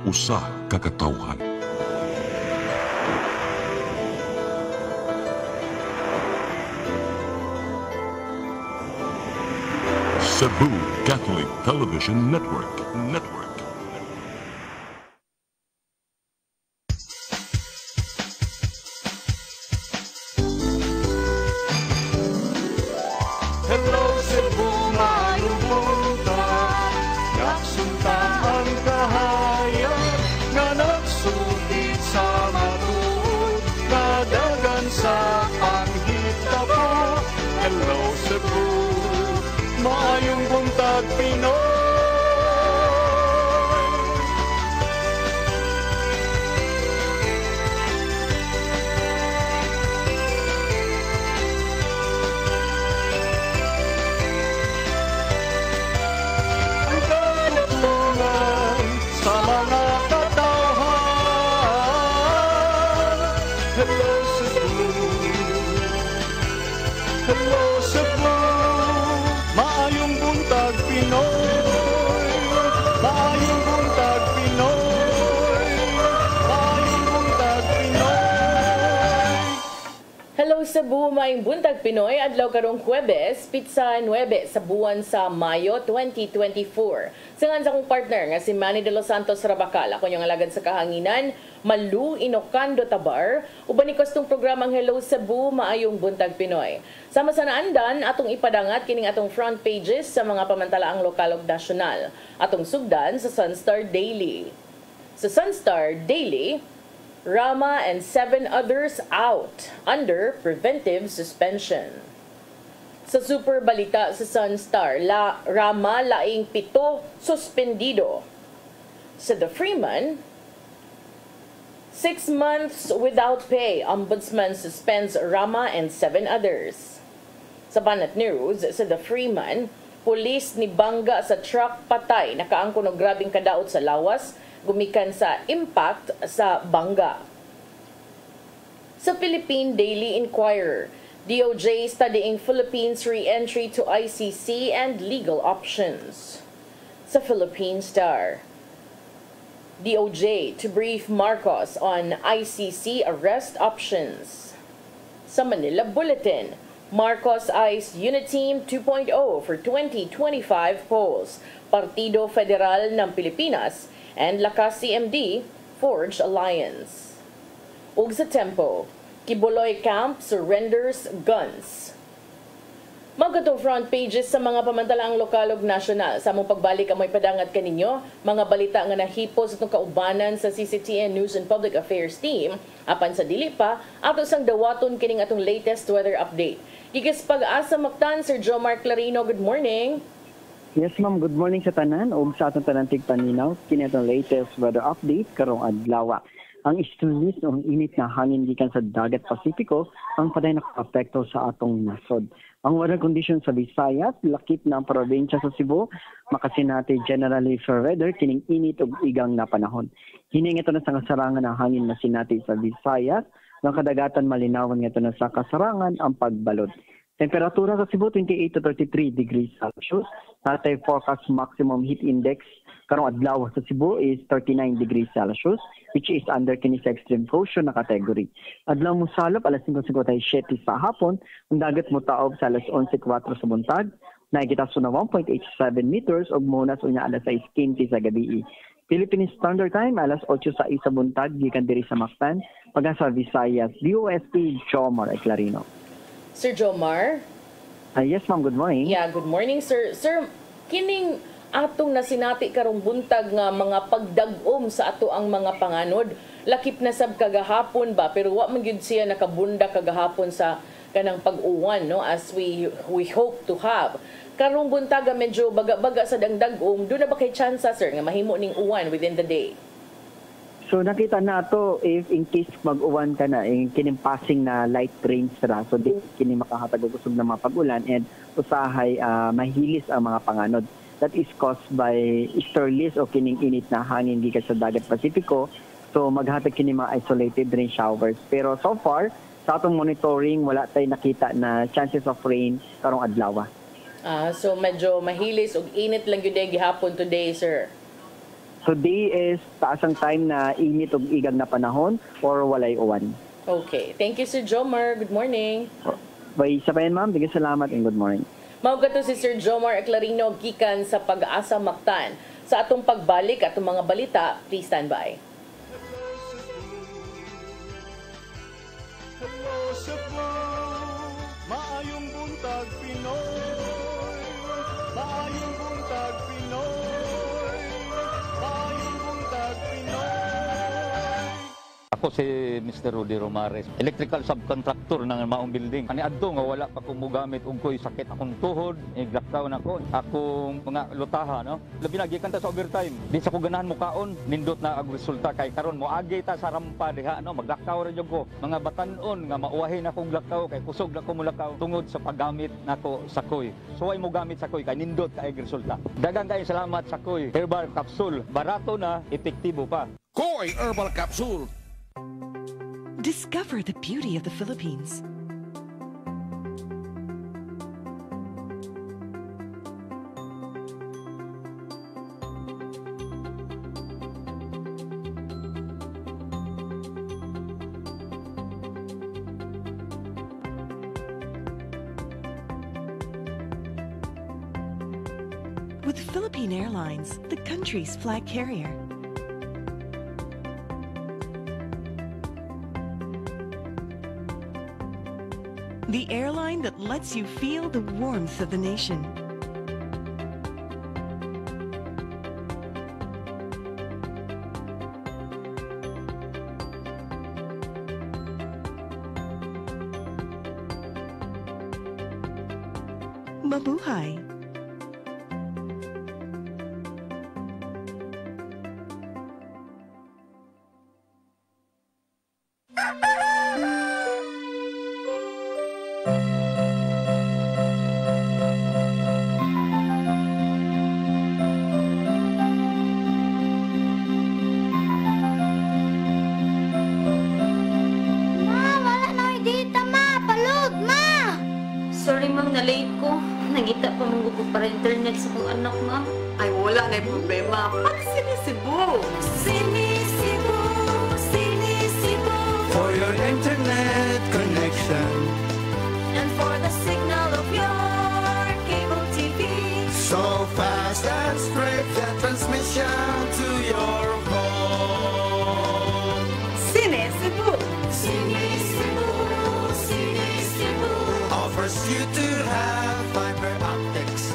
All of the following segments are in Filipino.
usa ka katawhan. Cebu Catholic Television Network. Hello Cebu, maayong buntag. Nagsunta ang kahayag nga nagsulit sa matuod, nadagan sa panghitabo. Hello Cebu, maayong buntag Pinoy. Ang katulungan sa mga katawhan. Hello Cebu, hello Cebu, maayong buntag Pinoy, maayong buntag Pinoy, maayong buntag Pinoy. Hello Cebu, maayong buntag Pinoy, adlaw karong Huwebes, Pitsa 9 sa buwan sa Mayo 2024. Sangan sa akong partner nga si Manny de los Santos Rabacal, ako yung alagad sa kahanginan, Malu Inocando Tabar, uban ni kostong programang Hello Cebu, maayong buntag Pinoy. Sama sa naandan, atong ipadangat kining atong front pages sa mga pamantalaang lokal ug nasyonal. Atong sugdan sa Sunstar Daily. Sa Sunstar Daily, Rama and 7 others out under preventive suspension. Sa Super Balita sa Sunstar, Rama laing 7 suspendido. Sa The Freeman, 6 months without pay, Ombudsman suspends Rama and 7 others. Sa Banat News, sa The Freeman, pulis ni bangga sa truck patay, nakaangkon og grabing kadaot sa lawas, gumikan sa impact sa bangga. Sa Philippine Daily Inquirer, DOJ studying Philippines re-entry to ICC and legal options. Sa Philippine Star, DOJ to brief Marcos on ICC arrest options. Sa Manila Bulletin, Marcos eyes Uniteam 2.0 for 2025 polls. Partido Federal ng Pilipinas and Lakas CMD forge alliance. Ug sa Tempo, Kibuloy Camp surrenders guns. Magkatong front pages sa mga pamantalaang lokal ug nasyonal. Sa among pagbalik amoy padangat kaninyo, mga balita nga nahipos itong kaubanan sa CCTN News and Public Affairs team. Apan sa dili pa, ato sang dawaton kining atong latest weather update. Gigis pag-asa Mactan, Sir Jomar Clarino, good morning. Yes ma'am, good morning sa tanan ug sa atong tanan tigpaninaw kini atong latest weather update karong adlaw. Ang istulis o init na hangin gikan sa dagat Pasipiko ang paday nakaapekto sa atong nasod. Ang weather condition sa Visayas, lakip na ang probinsya sa Cebu, makasinati generally fair weather kining init ug igang na panahon. Hining ito na sa kasarangan ng hangin na sinati sa Visayas, ng kadagatan malinawan nga ito na sa kasarangan ang pagbalod. Temperatura sa Cebu 28 to 33 degrees Celsius. Natay forecast maximum heat index karong adlaw sa Cebu is 39 degrees Celsius, which is under kini sa extreme portion na category. Adlaw mo salop alas 5:57 sa hapon, ang dagat mo taob sa alas 11:04 sa buntag, nakikita na 1.87 meters ug munas unya alas 6:15 sa gabi. Philippine Standard Time alas 8 sa isa buntag gikan diri sa Mactan, pagka sa Visayas, DOST Jomar Clarino. Sir Jomar? Yes ma'am, good morning. Yeah, good morning sir. Sir, kining atong nasinati karong buntag nga mga pagdag-om sa ato ang mga panganod, lakip na sab kagahapon ba, pero wa man gyud siya nakabunda kagahapon sa kanang pag-uwan, no, as we hope to have. Karong buntaga medyo baga-baga sa dagdag-om, do na ba kay chance sir nga mahimo ning uwan within the day? So nakita na to if in case mag-uwan ka na, kining passing na light rains ra, so di kini makahatag og usog na mga pag-ulan and usahay mahilis ang mga panganod. That is caused by easterlies o kining init na hangin gikan sa dagat Pasipiko. So maghatag kini mga isolated rain showers. Pero so far, sa atong monitoring, wala tay nakita na chances of rain karong adlaw. So medyo mahilis og init lang gyud gihapon today, sir. Today is taas ang time na init ug igag na panahon or walay uwan. Okay. Thank you, Sir Jomar. Good morning. Bay sabayan ma'am, bigyan salamat and good morning. Maugato si Sir Jomar Aclarino gikan sa Pag-asa Mactan. Sa atong pagbalik atong mga balita, please stand by. Hello Cebu, maayong buntag Pinoy. Maayong buntag Pinoy. Maayong buntag Pinoy. Ako si Mr. Rudy Romares, electrical subcontractor ng maong building. Ani adto nga wala pa ko mogamit og ko'y sakit akong tuhod, lockdown ako. Akong mga lutaha, no. Labi na gikan ta sa overtime. Di sa ko ganahan mo kaon, nindot na ang resulta kay karon moagi ta sa rampa diha, no. Maglakaw ra jud ko. Mga batan-on nga mauwahin akong lakaw kay kusog na ko mulakaw tungod sa paggamit nako sa koy. So ay mo gamit sa koy kay nindot kay resulta. Daghang kay salamat sa koy. Herbal capsule, barato na, epektibo pa. Koy Herbal Capsule. Discover the beauty of the Philippines. With Philippine Airlines, the country's flag carrier. The airline that lets you feel the warmth of the nation. Mabuhay! Sorry ma'am, na-late ko. Nangita pa mong gusto para internet sa kong anak ma'am. Ay, wala na problema. Pag Sinisibu! Sinisibu, Sinisibu. For your internet connection. And for the signal of your cable TV. So fast and straight, the transmission to your home. Sinisibu! Sinisibu, Sinisibu. Offers you to have fiber optics.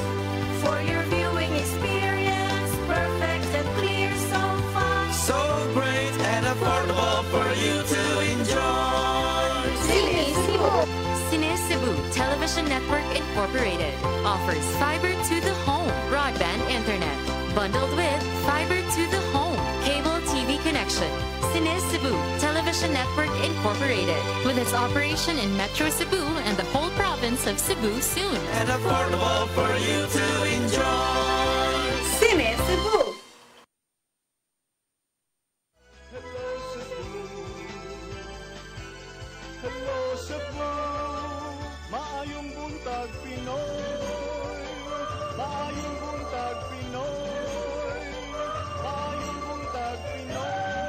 For your viewing experience, perfect and clear, so fun. So great and affordable for you to enjoy. Sinisibu. Sinisibu Television Network Incorporated offers fiber to the home broadband internet bundled with fiber to the home cable TV connection. Sinisibu Television Network Incorporated with its operation in Metro Cebu and the whole province of Cebu soon. And affordable for you to enjoy. Sinisibu! Hello Cebu, maayong buntag Pinoy. Maayong buntag Pinoy. Maayong buntag Pinoy.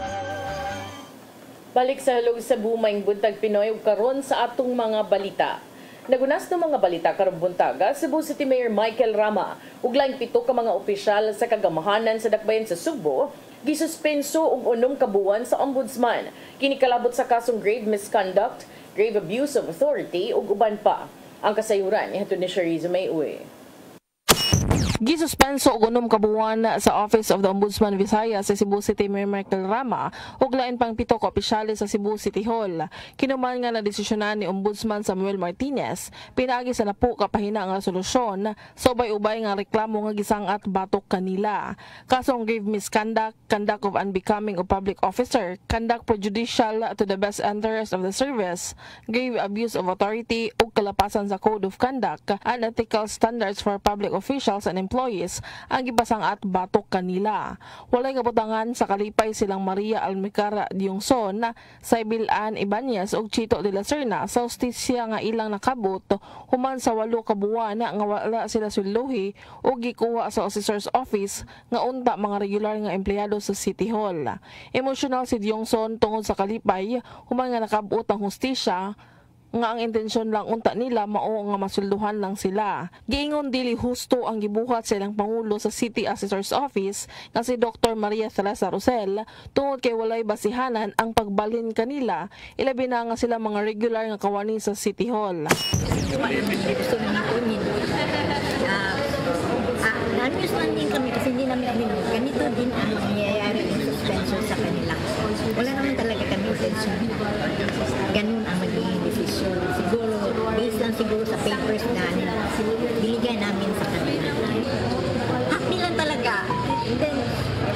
Balik sa Hello Cebu, maing buntag Pinoy ug karon sa atong mga balita. Nagunas ng mga balita karong buntaga, Cebu City Mayor Michael Rama ug laing 7 ka mga opisyal sa kagamahanan sa dakbayan sa Subo gisuspenso og 6 ka buwan sa ombudsman kini kalabot sa kasong grave misconduct, grave abuse of authority ug uban pa. Ang kasayuran ihatod ni Shariza Mayoy. Gisuspenso og 6 ka buwan sa Office of the Ombudsman Visayas sa Cebu City Mayor Michael Rama ug lain pang 7 ka opisyales sa Cebu City Hall. Kinuman nga na desisyonan ni Ombudsman Samuel Martinez pinaagi sa 10 ka pahina nga resolusyon sa ubay-ubay nga reklamo nga gisangat batok kanila. Kasong grave misconduct, conduct of unbecoming of public officer, conduct prejudicial to the best interest of the service, grave abuse of authority ug kalapasan sa Code of Conduct and ethical standards for public officials and employees employees ang gipasang at batok kanila. Walay kabutangan sa kalipay silang Maria Almicara Diongson, Saibilan Ibanez ug Chito de la Serna sa hustisya nga ilang nakabot human sa 8 ka buwan nga wala sila sweldohi ug gikuha sa officer's office nga unta mga regular nga empleyado sa City Hall. Emosyonal si Diongson tungod sa kalipay human nga nakabot ang hustisya nga ang intensyon lang unta nila mao nga masulduhan lang sila. Giingon dili husto ang gibuhat sa ilang pangulo sa City Assessor's Office nga si Dr. Maria Teresa Rosel tungod kay walay basihanan ang pagbalhin kanila, ilabi na nga sila mga regular nga kawani sa City Hall. Nervous man din kami kasi hindi namin amin. Ganito din ang nangyayari ng suspension sa kanila. Wala naman talaga kami intention. Ganun ang magiging decision. Siguro, based lang siguro sa papers na binigay namin sa kanila. Happy lang talaga. And then,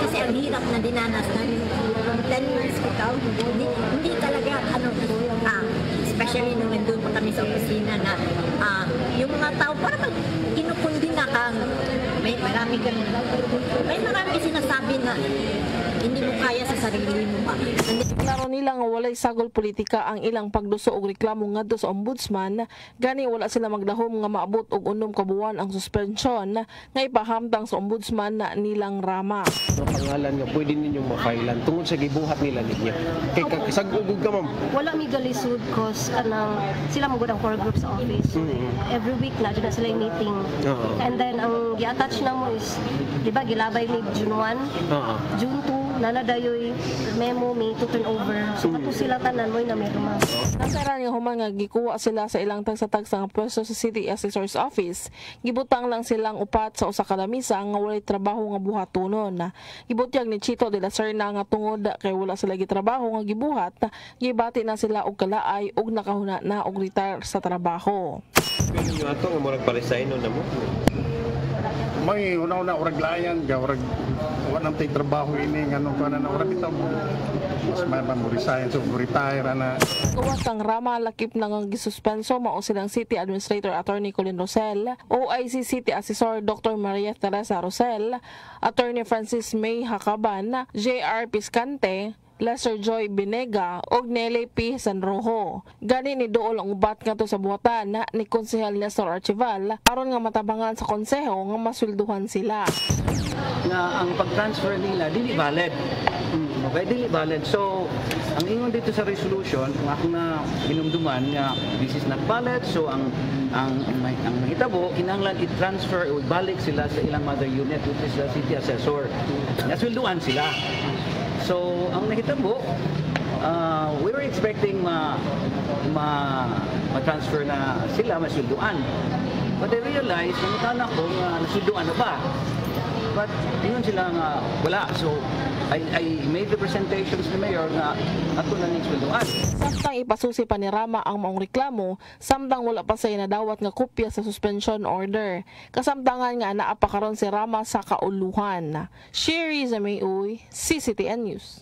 kasi ang hirap na dinanas namin. 10 years ko tao, hindi talaga, especially nung nandun pa kami sa opisina na yung mga tao, parang kinukundi na kang may marami sinasabi na hindi mo kaya sa sarili mo pa. Klaro nila nga walay sagol politika ang ilang pagduso og reklamo ngadto sa ombudsman, gani wala sila magdahom nga maabot og 6 ka buwan ang suspension nga ipahamtang sa ombudsman na nilang Rama. Pangalan nga pwede ninyong mafailan tungod sa gibuhat nila ninyo. Kay kasagugog ka ma'am. Wala mi galisod cause kanang sila mo ang core group sa office. Every week na dyan sila yung meeting. And then ang gi-attach na mo is, di ba gilabay ni June 1, June 2, nanadayoy memo may to turn over. So kato sila tanan mo na may ruma. Nasaran nga human nga gikuha sila sa ilang tagsa-tagsa nga pwesto sa City Assessor's Office, gibutang lang silang upat sa usa ka lamisa nga walay trabaho nga buhatonon. Gibutyag ni Chito de la Serna nga tungod kay wala sila gitrabaho nga gibuhat, gibati na sila og kalaay ug nakahuna na og retire sa trabaho. Yung ato nga murag pa-resign na mo. May una-una urag layan, urag wala nang tay trabaho ini ngano pa na urag bitaw mas may resign so retire na. Uwas ang Rama lakip nang gisuspenso mao silang City Administrator Attorney Colin Rosel, OIC City Assessor Dr. Maria Teresa Rosel, Attorney Francis May Hakaban, JR Piscante, Lester Joy Binega og Nelly P. Sanrojo. Gani ni dool ang ubat nga to sa buhatan na ni Konsehal Nestor Archival aron nga matabangan sa konseho nga masulduhan sila. Nga ang pag-transfer nila dili valid. Okay, dili valid. So, ang ingon dito sa resolution, kung ako na hinumduman nga this is not valid, so ang mahitabo, kinahanglan i-transfer o ibalik sila sa ilang mother unit which is the City Assessor. Nasulduan sila. So, ang nahitabo, we were expecting ma-transfer na sila, masulduan. But I realized, namutana ko na nasulduan na ba? But, yun sila nga, wala. So, I made the presentations ni Mayor nga ato na ning sulduan. Samtang ipasusi pa ni Rama ang maong reklamo, samtang wala pa say nadawat nga kopya sa suspension order. Kasamtangan nga naa pa karon si Rama sa kauluhan. Sherry Zamay-Uy, CCTN News.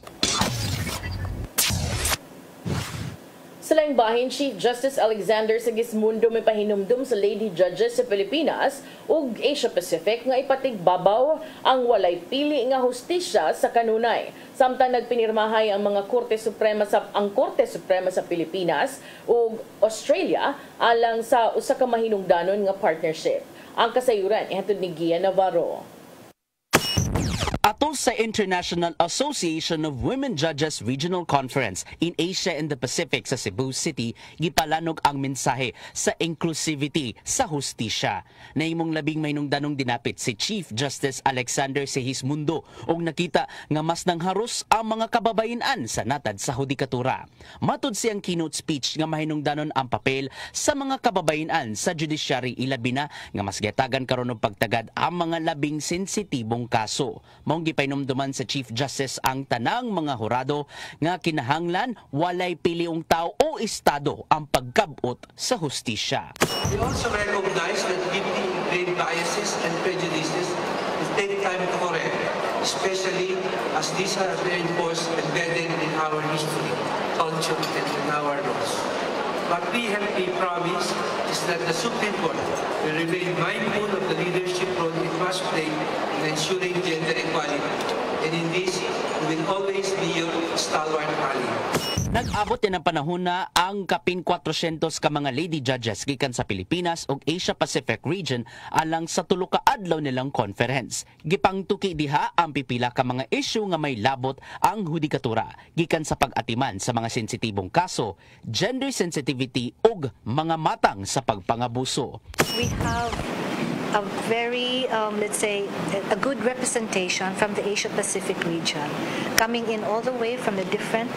Sa laing bahin, Chief Justice Alexander Sigismundo may pahinumdum sa Lady Judges sa Pilipinas ug Asia Pacific nga ipatigbabaw ang walay pili nga hustisya sa kanunay. Samtang nagpinirmahay ang mga Korte Suprema sa Pilipinas ug Australia alang sa usa ka mahinungdanon nga partnership. Ang kasayuran ihatod ni Gia Navarro. Atol sa International Association of Women Judges Regional Conference in Asia and the Pacific sa Cebu City, gipalanog ang mensahe sa inclusivity sa hustisya. Naimong labing maynungdanong dinapit si Chief Justice Alexander Sigismundo og nakita nga mas nangharos ang mga kababayenan sa natad sa hudikatura. Matud siyang keynote speech nga mahinungdanon ang papel sa mga kababayenan sa judiciary, ilabi na nga mas gatagan karon og pagtagad ang mga labing sensitibong kaso. Maong gipainumduman sa Chief Justice ang tanang mga hurado nga kinahanglan walay piliong tao o estado ang pagkabot sa hustisya. We also recognize that deeply ingrained biases and prejudices will take time to correct, especially as these are reinforced embedded in our history, culture, and in our laws. What we have been promised is that the Supreme Court will remain mindful of the leadership role it must play in ensuring gender equality. And in this, we will always be your stalwart ally. Nag-abot din ang panahon na ang kapin 400 ka mga lady judges gikan sa Pilipinas ug Asia Pacific region alang sa tulo ka adlaw nilang conference. Gipangtuki diha ang pipila ka mga issue nga may labot ang hudikatura gikan sa pag-atiman sa mga sensitibong kaso, gender sensitivity ug mga matang sa pagpangabuso. We have a very, let's say, a good representation from the Asia-Pacific region, coming in all the way from the different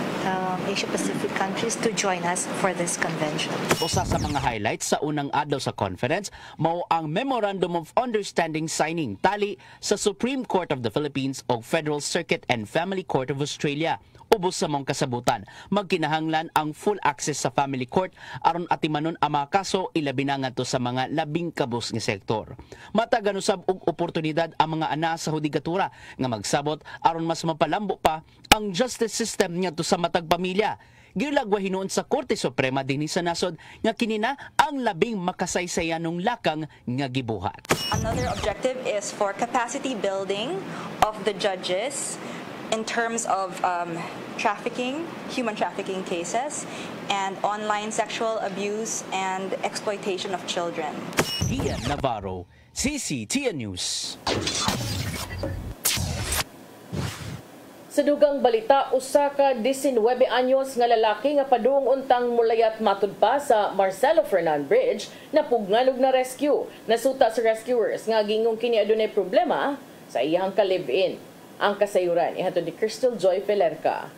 Asia-Pacific countries to join us for this convention. Usa sa mga highlights sa unang adlaw sa conference mao ang Memorandum of Understanding signing tali sa Supreme Court of the Philippines o Federal Circuit and Family Court of Australia. Ubos sa mong kasabutan, magkinahanglan ang full access sa family court aron atimanon ang mga kaso ilabi na ngadto sa mga labing kabus nga sektor. Matag usab og oportunidad ang mga ana sa hudigatura nga magsabot aron mas mapalambo pa ang justice system ngadto sa matag pamilya. Gilagwa hinuon sa Korte Suprema dinhi sa nasod nga kinina ang labing makasaysayanong lakang nga gibuhat. Another objective is for capacity building of the judges in terms of trafficking, human trafficking cases, and online sexual abuse and exploitation of children. Ian Navarro, CCTN News. Sa dugang balita, usa ka 19 anyos nga lalaki nga padung untang mulayat matud pa sa Marcelo Fernan Bridge na pugnan og na rescue. Nasuta sa rescuers nga gingong kini adunay problema sa iyang ka-live-in. Ang kasayuran ihatod ni Crystal Joy Pelerca.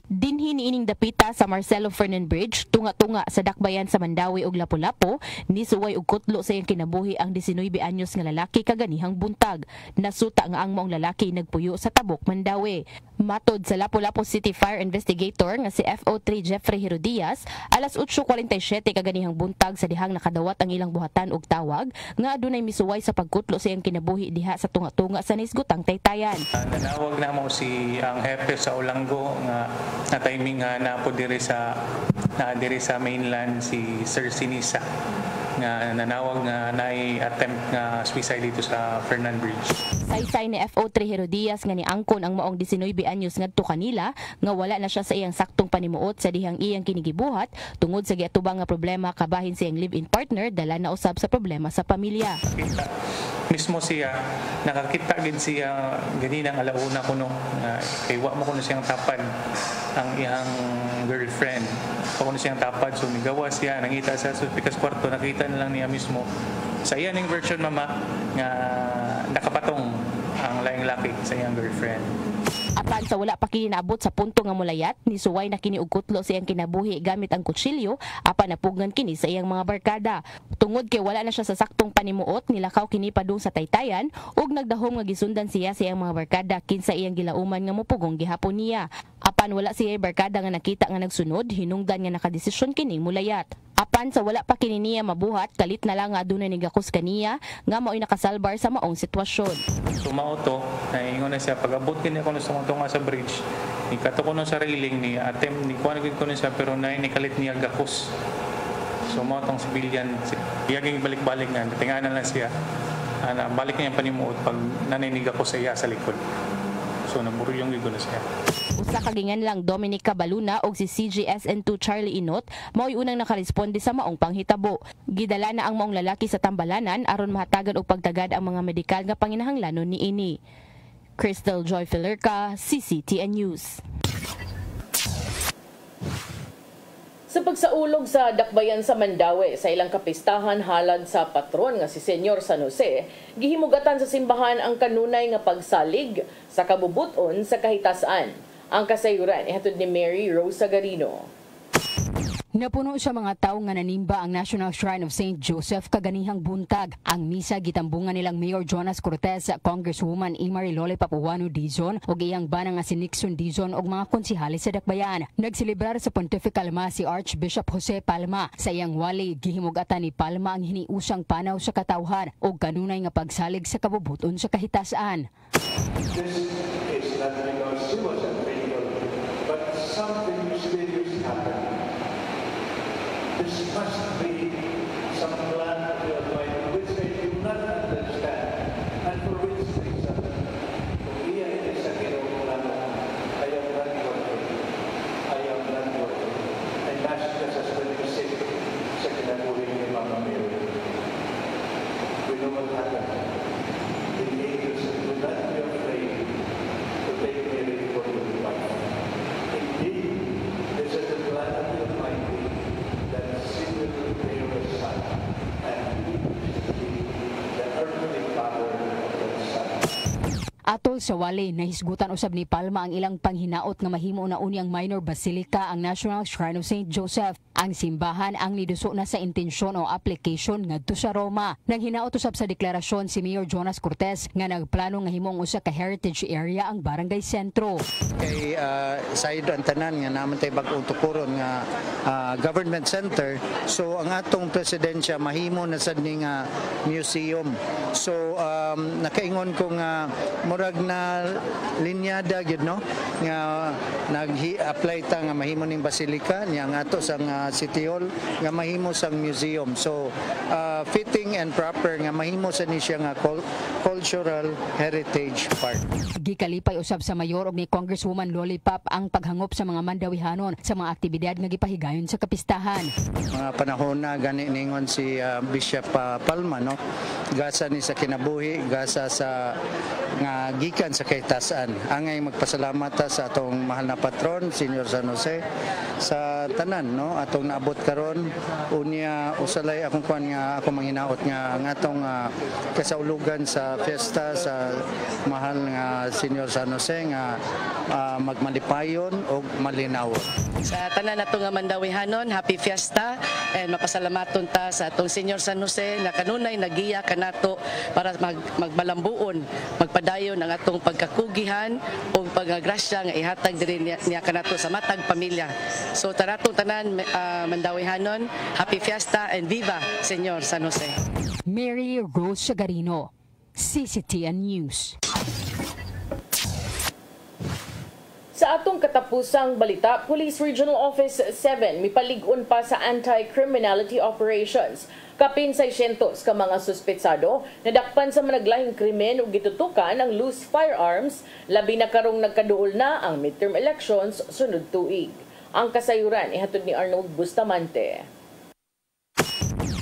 Dinhi niining dapita sa Marcelo Fernan Bridge, tunga-tunga sa dakbayan sa Mandawi ug Lapu-Lapu, ni suway og kutlo sa iyang kinabuhi ang 19 anyos nga lalaki kaganihang buntag. Nasuta nga ang maong lalaki nagpuyo sa Tabok, Mandawi. Matod sa Lapu-Lapu City Fire Investigator nga si FO3 Jeffrey Herodias, alas 8:47 kaganihang buntag sa dihang nakadawat ang ilang buhatan og tawag nga adunay misuway sa pagkutlo sa iyang kinabuhi diha sa tunga-tunga sa Nisgutang Taytayan. Nanawag na mo si ang hepe sa Olanggo nga na timing nga napo diri sa mainland si Sir Sinisa nga nanawag nga attempt nga suicide dito sa Fernan Bridge. Saysay ni FO3 Herodias nga niangkon ang maong 19 anyos ngadto kanila nga wala na siya sa iyang saktong panimuot sa dihang iyang kinigibuhat tungod sa giatubang nga problema kabahin sa iyang live-in partner dala na usab sa problema sa pamilya. Mismo siya nakakita gid siya ganinang alauna kuno kay wa mo kuno siyang tapad ang iyang girlfriend. Kuno siyang tapad so migawa siya nangita sa pikas kwarto nakita na lang niya mismo sa iyaning version mama nga nakapatong ang laing laki sa iyang girlfriend. Apan sa wala pa kini naabot sa punto nga mulayat, ni suway na kini og kutlo sa iyang kinabuhi gamit ang kutsilyo, apan napugnan kini sa iyang mga barkada. Tungod kay wala na siya sa saktong panimuot, nilakaw kini padung sa Taytayan ug nagdahom nga gisundan siya sa iyang mga barkada kinsa iyang gilauman nga mopugong gihapon niya. Apan wala siya barkada nga nakita nga nagsunod, hinungdan nga nakadesisyon kining mulayat. Apan sa wala pa kini niya mabuhat, kalit na lang nga adunay nigakos kaniya nga mao'y nakasalbar sa maong sitwasyon. Sumauto, naingon na siya pag-abot kini ako sa tunga sa bridge. Ikato ko sa railing ni attempt ni kuan gid ko siya pero nay nikalit niya gakos. Sumautong civilian, iyaging balik-balik nga tinganan lang siya. Balik niya panimuot pag naniniga ko sa iya sa likod. So naburyong gid ko na siya. Usa kagingan lang Dominic Cabaluna og si CGSN2 Charlie Inot mao'y unang nakaresponde sa maong panghitabo. Gidala na ang maong lalaki sa Tambalanan aron mahatagan og pagtagad ang mga medikal nga panginahanglanon niini. Crystal Joy Pelerca, CCTN News. Sa pagsaulog sa dakbayan sa Mandawi sa ilang kapistahan halad sa patron nga si Senyor San Jose, gihimugatan sa simbahan ang kanunay nga pagsalig sa kabubuton sa kahitasan. Ang kasayuran ihatod ni Mary Rosa Garino. Napuno siya mga tao nga nanimba ang National Shrine of St. Joseph kaganihang buntag. Ang misa gitambungan nilang Mayor Jonas Cortez, Congresswoman Imari Lola Papuano Dizon ug iyang bana nga si Nixon Dizon ug mga konsehali sa dakbayan. Nagselebrar sa Pontifical Mass si Archbishop Jose Palma. Sa iyang wali gihimugatan ni Palma ang hiniusang panaw sa katawhan ug kanunay nga pagsalig sa kabubuton sa kahitasan. This is not because she wasn't faithful, but something mysterious happened. this must be some plan of the Almighty which they do not understand, and for which reason, kung iyan ay sa kinaukulan, I am not working. I am not working. And that's just as when you sit sa kinabuhi ni Mama Mary. We know what happened. The angels said, do not be afraid to take Mary for your wife. Indeed, this is the plan of the Almighty that she will bear a son, and he will be the earthly father of that son. Atol sa wali, nahisgutan usab ni Palma ang ilang panghinaot nga mahimo na unyang minor basilica ang National Shrine of St. Joseph. Ang simbahan ang niduso na sa intensyon o application ngadto sa Roma. Nang hinaot usab sa deklarasyon si Mayor Jonas Cortez nga nagplano nga himong usa ka heritage area ang barangay sentro. Kay sayod ang tanan nga naman tay bag-ong tukuron nga government center, so ang atong presidensya mahimo na sad ning museum. So nakaingon ko nga murag na linyada gyud no nga nag-apply ta nga mahimo ning basilika nya nga ato sa City Hall nga mahimo sang museum. So fitting and proper nga mahimo sa ni siya nga cultural heritage park. Gikalipay usab sa mayor og ni Congresswoman Lollipop ang paghangop sa mga mandawihanon sa mga aktibidad nga gipahigayon sa kapistahan. Mga panahon na gani ningon si Bishop Palma no, gasa ni sa kinabuhi, gasa sa nga gikan sa kahitasan. Angay magpasalamat sa atong mahal na patron, Senior San Jose, sa tanan no atong naabot karon. Unya usalay akong kuan nga ako manghinaot nga atong kasaulugan sa fiesta sa mahal nga Senior San Jose nga magmalipayon o malinaw. Sa tanan nato nga mandawihanon, happy fiesta, and mapasalamaton ta sa atong Senior San Jose nga kanunay nagiya kanato para magmalambuon, magpadayon ang atong pagkakugihan o pagagrasya nga ihatag diri niya kanato sa matag pamilya. So taratong tanan mandawihanon, happy fiesta and viva Senior San Jose. Mary Rose Sagarino, CCTN News. Sa atong katapusang balita, Police Regional Office 7 mipalig-on pa sa anti-criminality operations. Kapin 600 ka mga suspetsado nadakpan sa managlahing krimen ug gitutukan ang loose firearms, labi na karong nagkaduol na ang midterm elections sunod tuig. Ang kasayuran ihatod ni Arnold Bustamante.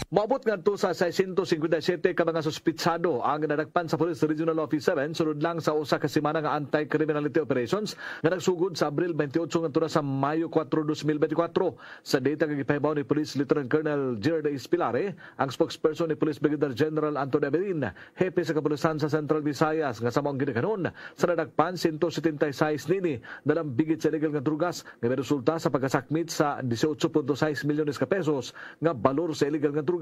Maabot ngadto sa 657 ka mga suspitsado ang nadakpan sa Police Regional Office 7 sunod lang sa usa ka semana nga anti-criminality operations nga nagsugod sa Abril 28 ngadto sa Mayo 4, 2024. Sa data nga gipahibaw ni Police Lieutenant Colonel Gerard Espilare, ang spokesperson ni Police Brigadier General Antonio Avelin, hepe sa kapulisan sa Central Visayas nga samong ginikanon sa nadakpan 176 nini dalam bigit sa illegal nga drugas nga may resulta sa pagkasakmit sa 18.6 milyones ka pesos nga balor sa illegal nga drugas.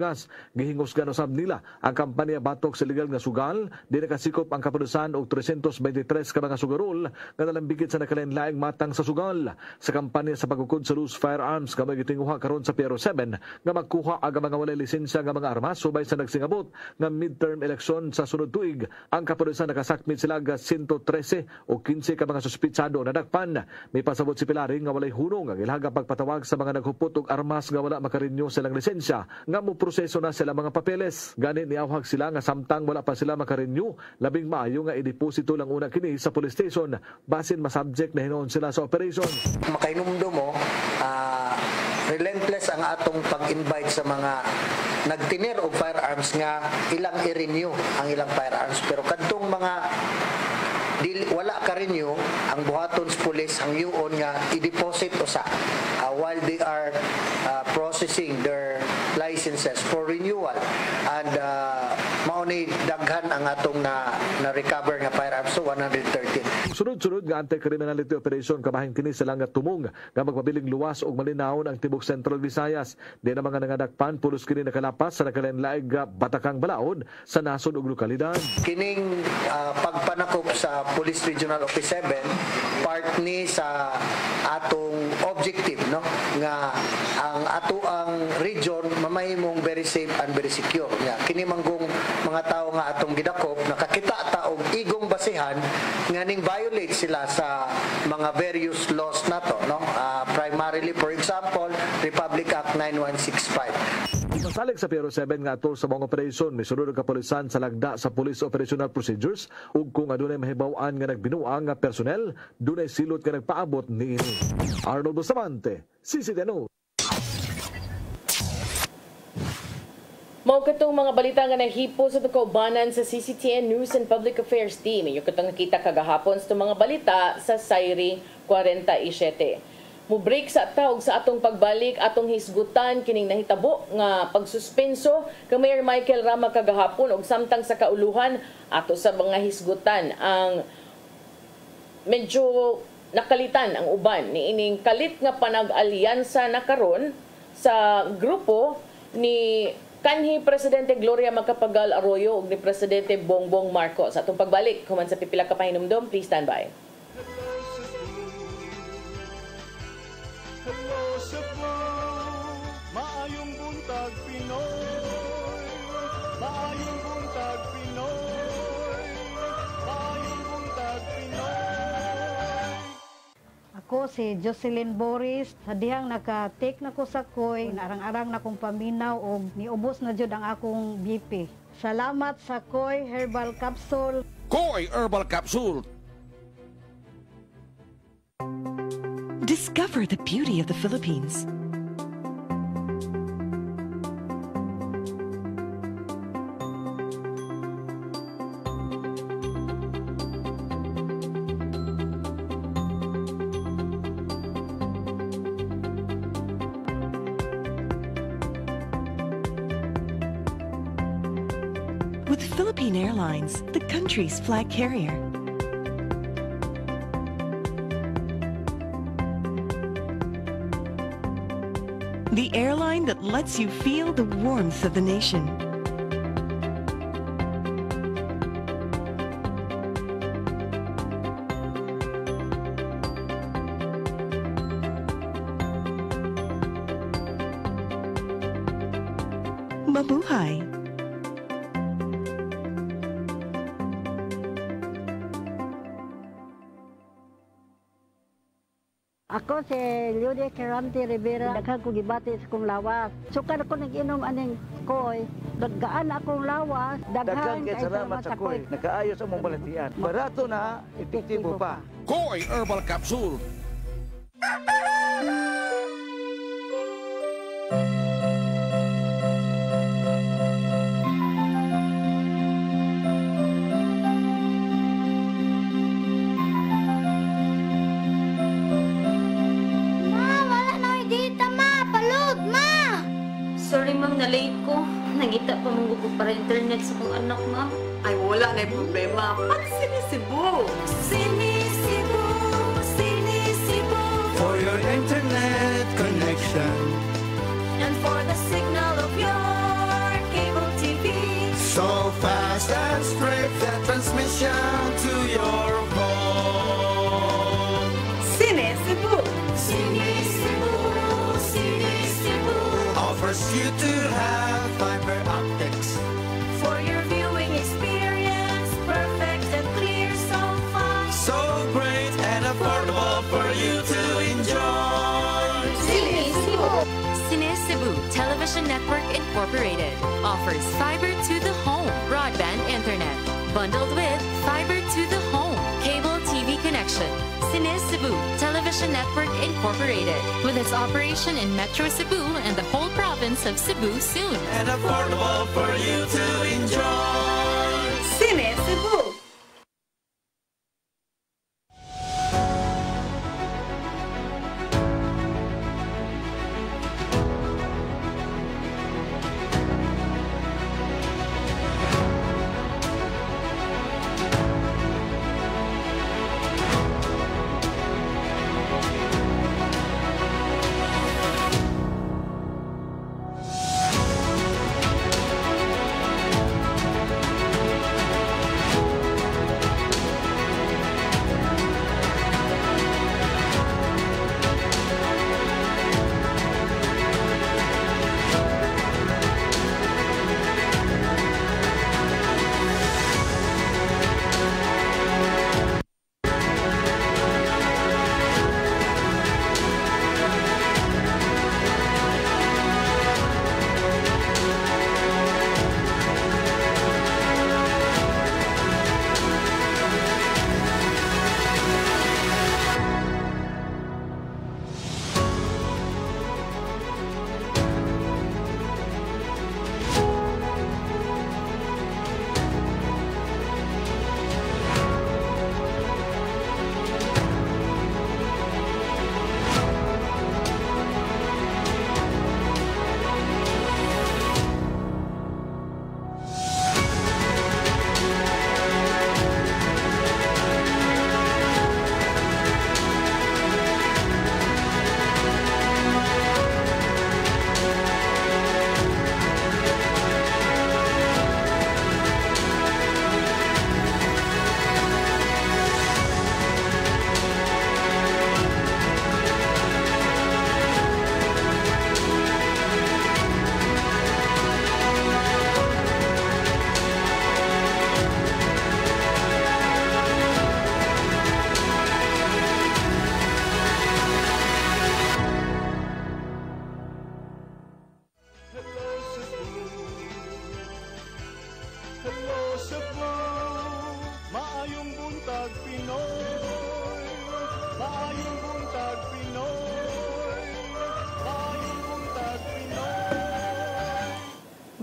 Gihingusgan usab nila ang kampanya batok sa illegal nga sugal, di nakasikop ang kapulisan og 323 ka mga sugarol nga nalambigit sa nakalinlaing matang sa sugal. Sa kampanya sa pagukod sa loose firearms nga may gitinguha karon sa Piero 7 nga magkuha aga mga walay lisensya nga mga armas subay sa nagsingabot nga midterm election sa sunod tuig. Ang kapulisan nakasakmit sila ga 113 o 15 ka mga suspitsado na nadakpan. May pasabot si Pilari nga walay hunong ang ilhaga pagpatawag sa mga naghupot og armas nga wala makarenew silang lisensya nga mo proseso na sila mga papeles. Gani niawhag sila nga samtang wala pa sila makarenew, labing maayo nga ideposito lang una kini sa police station basin masubject na hinoon sila sa operation. Makainumdo mo, relentless ang atong pag-invite sa mga nagtinir og firearms nga ilang i-renew ang ilang firearms, pero kadtong mga wala ka renew ang buhaton sa police ang yuon nga i-deposit usa while they are processing their licenses for renewal, and mauni daghan ang atong na-recover nga firearms, so 113. Sunod-sunod nga anti-criminality operation kabahin kini sila nga tumong nga magpabiling luwas og malinawon ang tibok Central Visayas. Di na mga nangadakpan pulos kini nakalapas sa nakalinlaig batakang balaod sa nasod ug lokalidad. Kining pagpanakop sa Police Regional Office 7 part ni sa atong objective no nga ang ato ang region mamahimong very safe and very secure. Kini manggong mga tao nga atong gidakop nakakita ta og igong basihan nga ning violate sila sa mga various laws nato, no? Primarily, for example, Republic Act 9165. Masalig sa Piero 7 nga atol sa mga operasyon misunod ang kapulisan sa lagda sa Police Operational Procedures ug kung adunay mahibaw-an nga nagbinuang nga personnel, dunay silot nga nagpaabot niini. Arnold Bustamante, CCTV. Mao katong mga balita nga naghipo sa kaubanan sa CCTN News and Public Affairs Team. Iyo katong nakita kagahapon sa mga balita sa Sairi 47. Mo-break sa tawag sa atong pagbalik, atong hisgutan kining nahitabo nga pagsuspenso kay Mayor Michael Rama kagahapon og samtang sa kauluhan ato sa mga hisgutan ang medyo nakalitan ang uban ni ining kalit nga panag-alyansa na karon sa grupo ni kanhi Presidente Gloria Macapagal Arroyo ug ni Presidente Bongbong Marcos. Atong pagbalik human sa pipila ka pahinumdom, please stand by. Hello Cebu, maayong buntag Pinoy, maayong buntag Pinoy, maayong buntag Pinoy. Ako si Jocelyn Boris, sa dihang naka-take na ko sa koy, narang-arang na kong paminaw o niubos na jud ang akong BP. Salamat sa Koy Herbal Capsule. Koy Herbal Capsule. Discover the beauty of the Philippines. With Philippine Airlines, the country's flag carrier. The airline that lets you feel the warmth of the nation. Mabuhay! Ako si Ludia Caranti Rivera, daghang ko gibati sa kong lawas. Sukad ako nag-inom aning koy, gaan akong lawas, daghang kay salamat sa koy. Nakaayos ang mong balantian. Barato na, epektibo pa. Koy Herbal Capsule. Sorry ma'am, na-late ko. Nangita pa mong gusto para internet sa kong anak ma'am. Ay, wala na problema. Pag Sinisibu! Sinisibu! Sinisibu! For your internet connection. And for the signal of your cable TV. So fast and straight, that transmission to your phone. Sinisibu! Sinisibu! Sinisibu! Offers you to have fiber optics. For your viewing experience, perfect and clear, so fine. So great and affordable for you to enjoy. Sinisibu! Sinisibu Television Network Incorporated offers fiber to the home broadband internet bundled with fiber to the home cable TV connection. Sinisibu Television Network Incorporated with its operation in Metro Cebu and the whole province of Cebu soon. And affordable for you to enjoy. Sinisibu!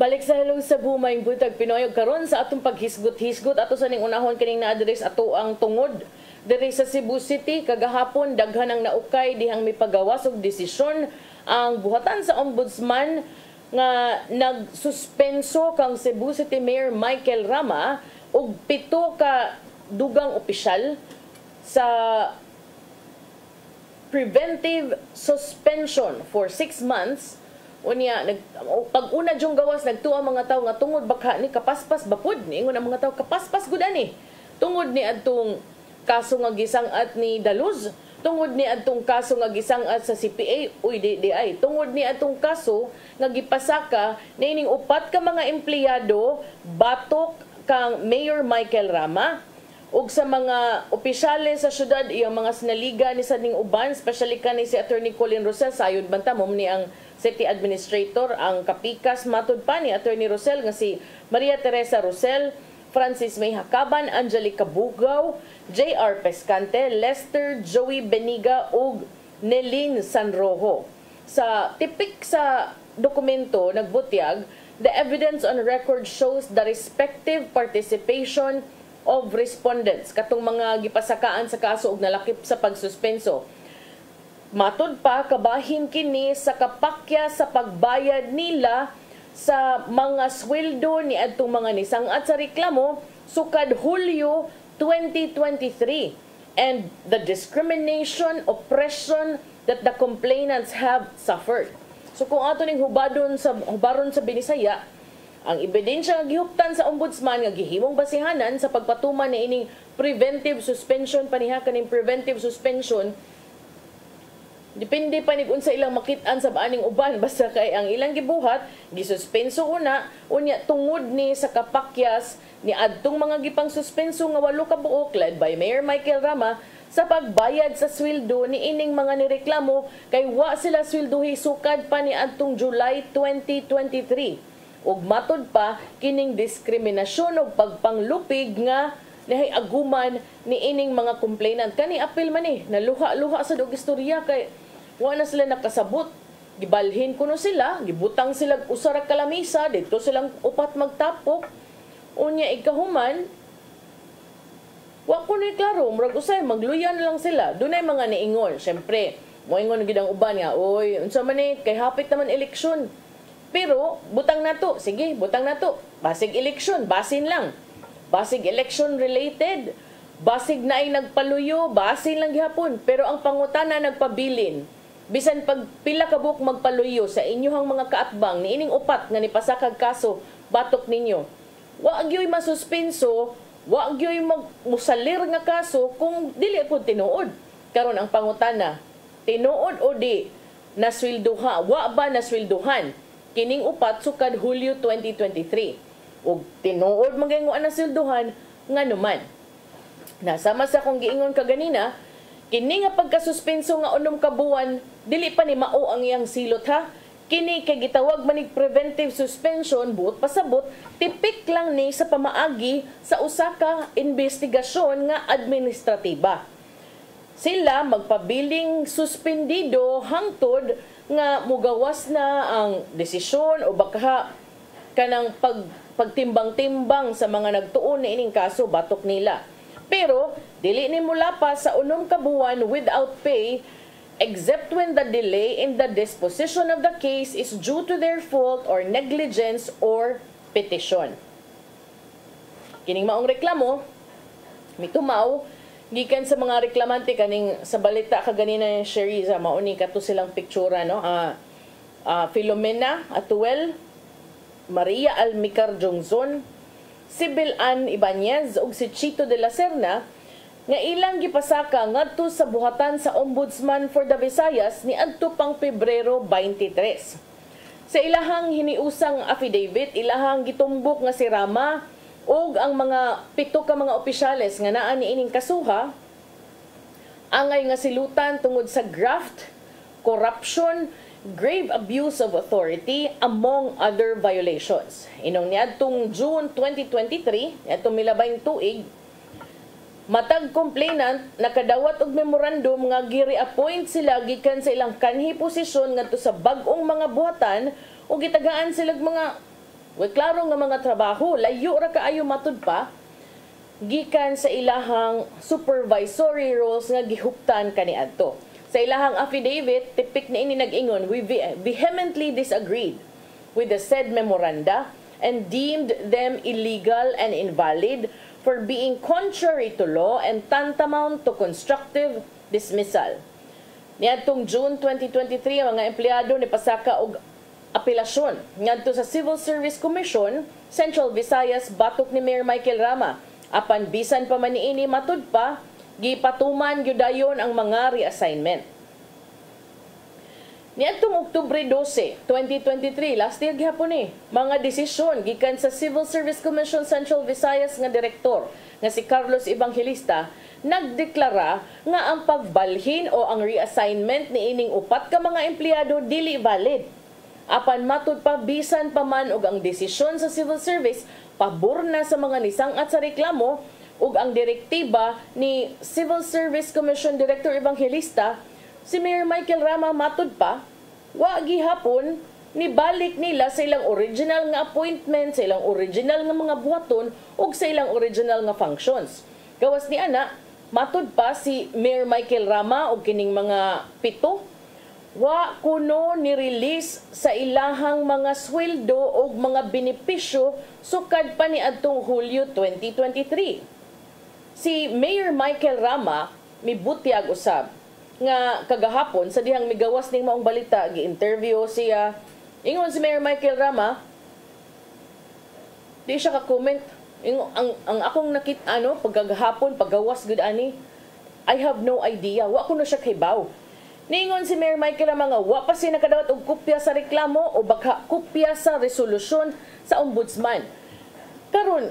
Balik sa Hello sa Bumayng Buntag Pinoy karon sa atong paghisgot-hisgot ato sa ning unahon kining na-address ato ang tungod diri sa Cebu City kagahapon daghan ang naukay dihang mipagawas og desisyon ang buhatan sa ombudsman nga nagsuspenso kang Cebu City Mayor Michael Rama og 7 ka dugang opisyal sa preventive suspension for 6 months. Unya pag una jung gawas nagtuo ang mga tawo nga tungod baka ni kapaspas bapud ni ingon ang mga tawo kapaspas gud ani tungod ni adtong kaso nga gisangat ni Daluz, tungod ni adtong kaso nga gisangat sa CPA uy DDI, tungod ni adtong kaso nga gipasaka niining 4 ka mga empleyado batok kang Mayor Michael Rama ug sa mga opisyales sa syudad iyang mga sinaliga ni sa ning uban especially kani si Attorney Colin Rosel sayod banta mo ni ang City Administrator ang kapikas matud pa ni Attorney Rosel nga si Maria Teresa Rosel, Francis May Hakaban, Angelica Bugaw, J.R. Pescante, Lester Joey Beniga ug Nelin Sanrojo. Sa tipik sa dokumento nagbutyag, the evidence on record shows the respective participation of respondents katong mga gipasakaan sa kaso ug nalakip sa pagsuspenso. Matod pa, kabahin kini sa kapakya sa pagbayad nila sa mga sweldo ni adtong mga nisangat sa reklamo sukad Hulyo 2023 and the discrimination, oppression that the complainants have suffered. So kung ato ning hubaron sa Binisaya, ang ebidensya nga gihuptan sa ombudsman nga gihimong basihanan sa pagpatuman ni ining preventive suspension paniha kaning preventive suspension depende pa ni unsa ilang makit-an sa baaning uban basta kay ang ilang gibuhat gisuspenso una unya tungod ni sa kapakyas ni adtong mga gipang suspenso nga 8 ka buok led by Mayor Michael Rama sa pagbayad sa sweldo ni ining mga nireklamo kay wa sila sweldohi sukad pa ni adtong July 2023 ug matod pa kining diskriminasyon ug pagpanglupig nga nahay aguman ni ining mga complainant kani apil man ni naluha-luha sa dog istorya kay wa na sila nakasabot gibalhin kuno sila gibutang sila usa ra ka lamisa dito silang upat magtapok unya ikahuman wa kuno klaro murag usay magluyan lang sila dunay mga niingon syempre moingon gid ang uban nga oy unsa man ni kay hapit naman eleksyon pero butang nato sige butang nato basig eleksyon basin lang basig election related, basig na ay nagpaluyo, basin lang gihapon. Pero ang pangutana nagpabilin. Bisan pag pila ka buok magpaluyo sa inyohang mga kaatbang, niining upat nga nipasakag kaso, batok ninyo. Wa agyoy masuspenso, wa agyoy musalir nga kaso kung dili po tinuod. Karon ang pangutana, tinuod o di nasweldoha, wa ba nasweldohan? Kining upat sukad Hulyo 2023. ug tinuod magayong ana silduhan nga naman. Nasama sa kong giingon kaganina, kini nga pagkasuspenso nga 6 ka buwan, dili pa ni mao ang iyang silot ha. Kini kay gitawag manig preventive suspension buot pasabot, tipik lang ni sa pamaagi sa usa ka investigasyon nga administratiba. Sila magpabiling suspendido hangtod nga mugawas na ang desisyon o baka kanang pagtimbang-timbang sa mga nagtuon na ining kaso batok nila. Pero dili ni mula pa sa 6 ka buwan without pay except when the delay in the disposition of the case is due to their fault or negligence or petition. Kining maong reklamo mitumaw gikan sa mga reklamante kaning sa balita kaganina ni Sheriza mauni kato silang pictura no Filomena Atuel, Maria Almicar Jongzon, Sibyl Ann Ibanez ug si Chito de la Serna nga ilang gipasaka ngadto sa buhatan sa Ombudsman for the Visayas ni adto pang Pebrero 23. Sa ilahang hiniusang affidavit, ilahang gitumbok nga si Rama ug ang mga 7 ka mga opisyales nga naa ni ining kasuha angay nga silutan tungod sa graft, corruption, grave abuse of authority, among other violations. Inong niadtong June 2023, atong milabayng tuig, matag complainant nakadawat og memorandum nga gi-reappoint sila gikan sa ilang kanhi posisyon ngadto sa bag-ong mga buhatan o gitagaan sila mga Way klaro nga mga trabaho, layo ra kaayo matud pa gikan sa ilahang supervisory roles nga gihuptan kaniadto. Sa ilahang affidavit, tipik na ini nag-ingon, we vehemently disagreed with the said memoranda and deemed them illegal and invalid for being contrary to law and tantamount to constructive dismissal. Niadtong June 2023, ang mga empleyado ni pasaka og apelasyon ngadto sa Civil Service Commission, Central Visayas, batok ni Mayor Michael Rama. Apan bisan pa man niini matud pa, gipatuman gyudayon ang mga reassignment. Niadtong Oktubre 12, 2023, last year gihapon mga desisyon gikan sa Civil Service Commission Central Visayas nga direktor nga si Carlos Evangelista nagdeklara nga ang pagbalhin o ang reassignment ni ining upat ka mga empleyado dili valid. Apan matud pa bisan pa man og ang desisyon sa Civil Service pabor na sa mga nisangat sa reklamo ug ang direktiba ni Civil Service Commission Director Evangelista, si Mayor Michael Rama matud pa wa gihapon ni balik nila sa ilang original nga appointment, sa ilang original nga mga buhaton ug sa ilang original nga functions. Gawas ni ana matud pa si Mayor Michael Rama og kining mga pito wa kuno ni-release sa ilahang mga sweldo o mga benepisyo sukad pa ni adtong Hulyo 2023. Si Mayor Michael Rama mibutyag usab nga kagahapon sa dihang migawas ning maong balita gi-interview siya. Ingon si Mayor Michael Rama, di siya ka-comment. Ang akong nakita pagkagahapon paggawas gud ani, I have no idea. Wa kuno siya kaybaw. Ningon si Mayor Michael Rama nga wa pa siya nakadawat og kopya sa reklamo o baka kopya sa resolusyon sa ombudsman. Karon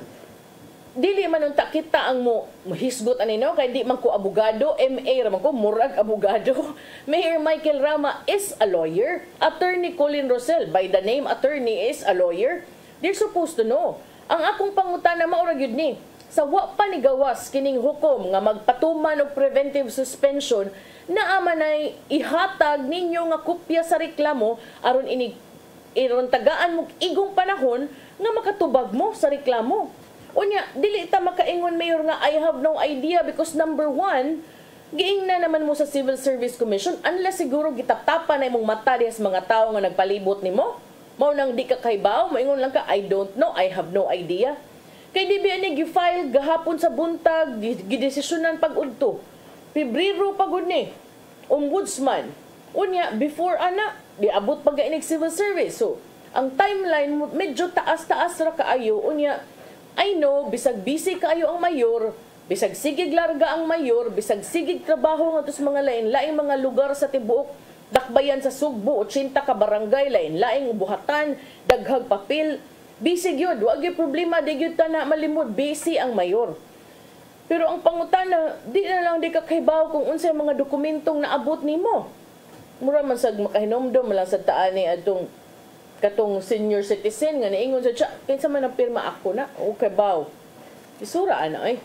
dili man unta kita ang mo hisgot ani kay di man ko abogado, MA ra man ko murag abogado. Mayor Michael Rama is a lawyer. Attorney Colin Rosel, by the name attorney, is a lawyer. They're supposed to know. Ang akong pangutana maura gyud ni, sa wa pa ni gawas kining hukom nga magpatuman og preventive suspension, naa manay ihatag ninyo nga kopya sa reklamo aron iron tagaan mo igong panahon nga makatubag mo sa reklamo. Unya, dili ta makaingon mayor nga I have no idea because number one, giing na naman mo sa Civil Service Commission unless siguro gitaptapan na imong mata diha sa mga tao nga nagpalibot nimo. Mao nang di ka kaybaw, maingon lang ka I don't know, I have no idea. Kay di ba ni gi-file gahapon sa buntag, gidesisyonan pag-udto. Pebrero pagud ni ombudsman. Unya before ana diabot pag inig Civil Service. So ang timeline medyo taas-taas ra kaayo. Unya I know bisag busy kaayo ang mayor, bisag sigig larga ang mayor, bisag sigig trabaho ngadto sa mga lain-laing mga lugar sa tibuok dakbayan sa Sugbo, 80 ka barangay, lain-laing buhatan, daghag papel. Busy gyud, wa gyud problema, di gyud ta na malimod, busy ang mayor. Pero ang pangutana, di na lang di ka kahibaw kung unsay mga dokumentong naabot nimo. Mura man sag makahinomdom lang sa taan ni atong katong senior citizen nga niingon sa kinsa man ang pirma ako na o kahibaw. Isura ana ay.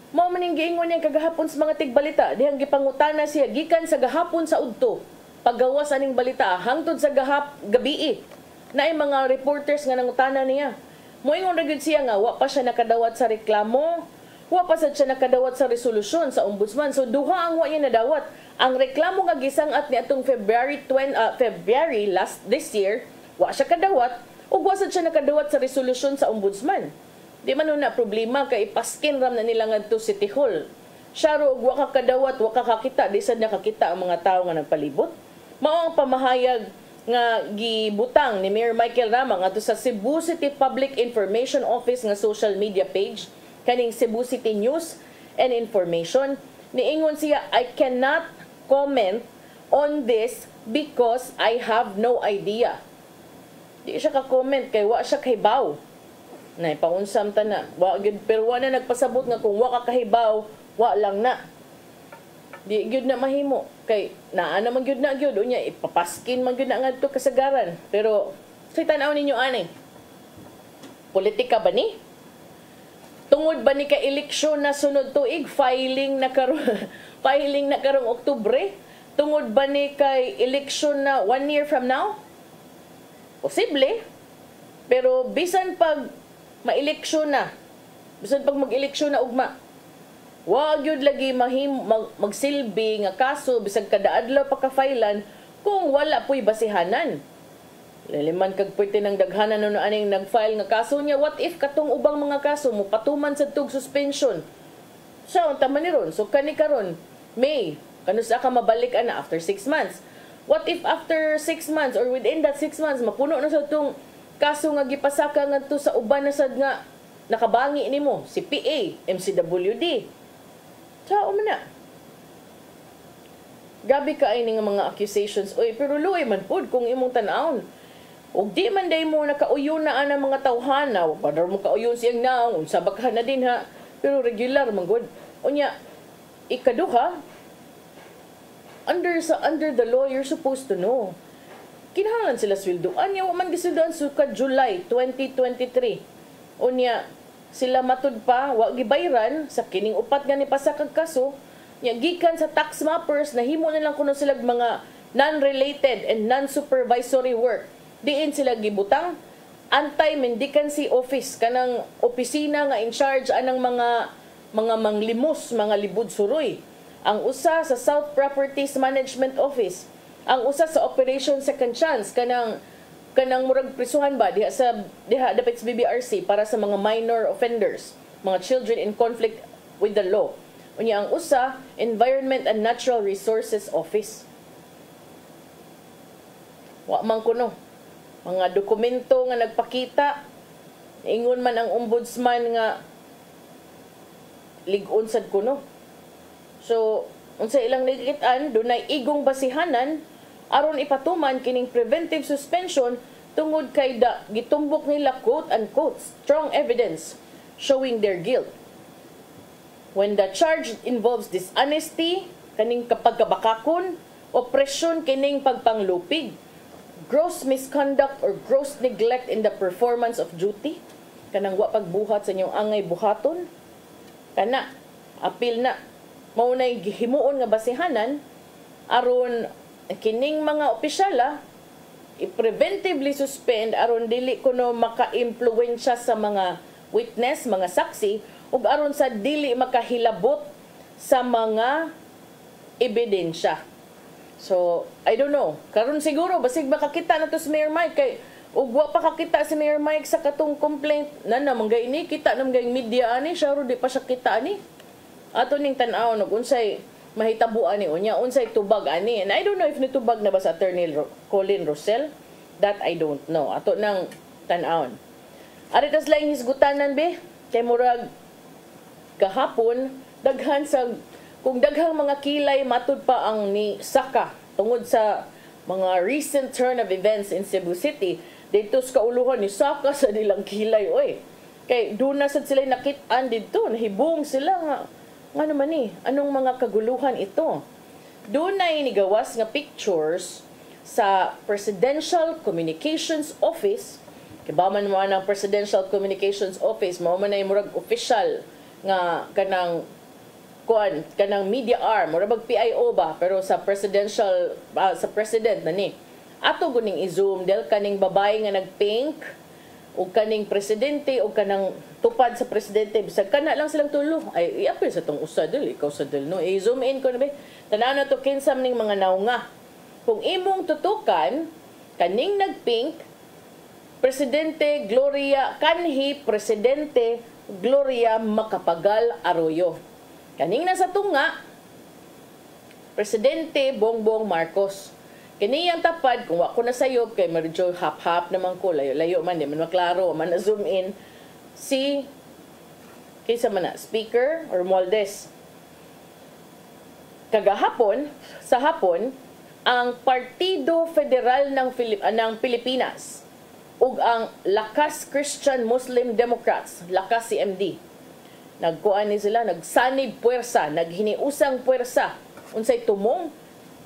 Mao man ning giingon niya kagahapon sa mga tigbalita, dihang gipangutana siya gikan sa gahapon sa udto. Paggawas aning balita hangtod sa gabi. Naay mga reporters nga nangutana niya. Moingon ra gyud siya nga wa pa siya nakadawat sa reklamo, wa pa sad siya nakadawat sa resolusyon sa ombudsman. So duha ang wa niya nadawat. Ang reklamo nga gisangat ni atong February this year, wa siya kadawat ug wa sad siya nakadawat sa resolusyon sa ombudsman. Di man na problema kay ipaskin ram na nila ngadto City Hall. Siya ro wa ka kadawat, wa ka kakita, di sad nakakita ang mga tawo nga nagpalibot. Mao ang pamahayag nga gibutang ni Mayor Michael Rama ngadto sa Cebu City Public Information Office nga social media page kaning Cebu City News and Information. Niingon siya, I cannot comment on this because I have no idea. Di siya ka-comment kay wa siya kahibaw. Nay paunsam ta na. Wa gyud pero wa na nagpasabot nga kung wa ka kahibaw, wa lang na. Di gyud na mahimo kay naa naman gyud na gyud unya ipapaskin man gyud na ngadto kasagaran. Pero say tan-aw ninyo ani. Politika ba ni? Tungod ba ni ka eleksyon na sunod tuig filing na karong Oktubre? Tungod ba ni kay eleksyon na 1 year from now? Posible. Pero bisan pag ma-eleksyon na, bisan pag mag-eleksyon na ugma, wag yun lagi magsilbi nga kaso bisag kada adlaw pagka-filean kung wala po'y basihanan. Laliman kag pwede ng daghanan no aning nag-file nga kaso niya, what if katong ubang mga kaso mo patuman sa tug suspension? So, tama ni ron. So, kani karon May, kano sa ka mabalik ana after 6 months. What if after 6 months or within that 6 months mapuno na sa itong kaso nga gipasaka nga to sa uban na sad nga nakabangi nimo si PA, MCWD. Sao man na. Gabi ka ay nga mga accusations. Oy, pero luoy man pod kung imong tan-awon. Ug di man day mo nakauyon na ana mga tawhana, wa pa mo kauyon siyang naong unsa bakhan na din ha. Pero regular man gud. Unya ikaduha, under the law you're supposed to know. Kinahanglan sila sweldoan, nya wa man gisuldoan sukad July 2023. Unya sila matud pa wa gibayran sa kining upat nga ni pasakag kaso, nya gikan sa tax mappers nahimo na lang kuno sila mga non-related and non-supervisory work. Diin sila gibutang anti-mendicancy office kanang opisina nga in charge anang mga manglimos, mga libud suroy. Ang usa sa South Properties Management Office, ang usa sa Operation Second Chance kanang murag prisuhan ba diha dapat sa BBRC para sa mga minor offenders, mga children in conflict with the law. Unya ang usa Environment and Natural Resources Office. Wa man kuno mga dokumento nga nagpakita, ingon man ang ombudsman nga lig-on sad kuno. So, unsa ilang nakikitaan, dunay igong basihanan aron ipatuman kining preventive suspension tungod kay gitumbok nila quote-unquote strong evidence showing their guilt. When the charge involves dishonesty, kaning kapagkabakakon, oppression kining pagpanglupig, gross misconduct or gross neglect in the performance of duty, kanang wa pagbuhat sa inyong angay buhaton, kana apil na mao nay gihimuon nga basihanan aron kining mga opisyala i-preventively suspend aron dili kuno maka-impluwensya sa mga witness, mga saksi, ug aron sa dili makahilabot sa mga ebidensya. So, I don't know. Karon siguro basig makakita na to si Mayor Mike kay ug wa pa kakita si Mayor Mike sa katong complaint na manggay ini kita namgay media ani siya ro di pa siya kita ani. Ato ning tan-aw og unsay mahitabuan ni unya, unsay tubag ani. And I don't know if nitubag na ba sa Attorney Colin Rosell. That I don't know. Ato nang tan-awon. Ari tas laing hisgutanan be kay murag kahapon daghan sa kung daghang mga kilay matud pa ang ni Saka tungod sa mga recent turn of events in Cebu City, dito sa kauluhan ni Saka sa nilang kilay, oy. Kay doon na sad sila nakitaan dito, nahibong sila nga naman ni, anong mga kaguluhan ito. Doon na inigawas nga pictures sa Presidential Communications Office, kay ba man ang Presidential Communications Office, mao man ay murag official nga kanang media arm or bag PIO ba pero sa presidential sa president na ni ato guning i-zoom del kaning babae nga nagpink o kaning presidente o kanang tupad sa presidente bisag kana lang silang tulo ay iapil sa tong usa del ikaw sa del no i-zoom in ko na be tanaw na to kinsam ning mga naunga kung imong tutukan kaning nagpink presidente Gloria kanhi presidente Gloria Macapagal Arroyo. Kaning nasa tunga, Presidente Bongbong Marcos. Kaniyang tapad, kung ako na sayop, kay medyo hap-hap naman ko, layo-layo man, di man maklaro, man na-zoom in, si, kaysa man na, Speaker Romualdez. Kagahapon, sa hapon, ang Partido Federal ng Pilipinas ug ang Lakas Christian Muslim Democrats, Lakas CMD, nagkuan ni sila, nagsanib puwersa, naghiniusang puwersa, unsay tumong,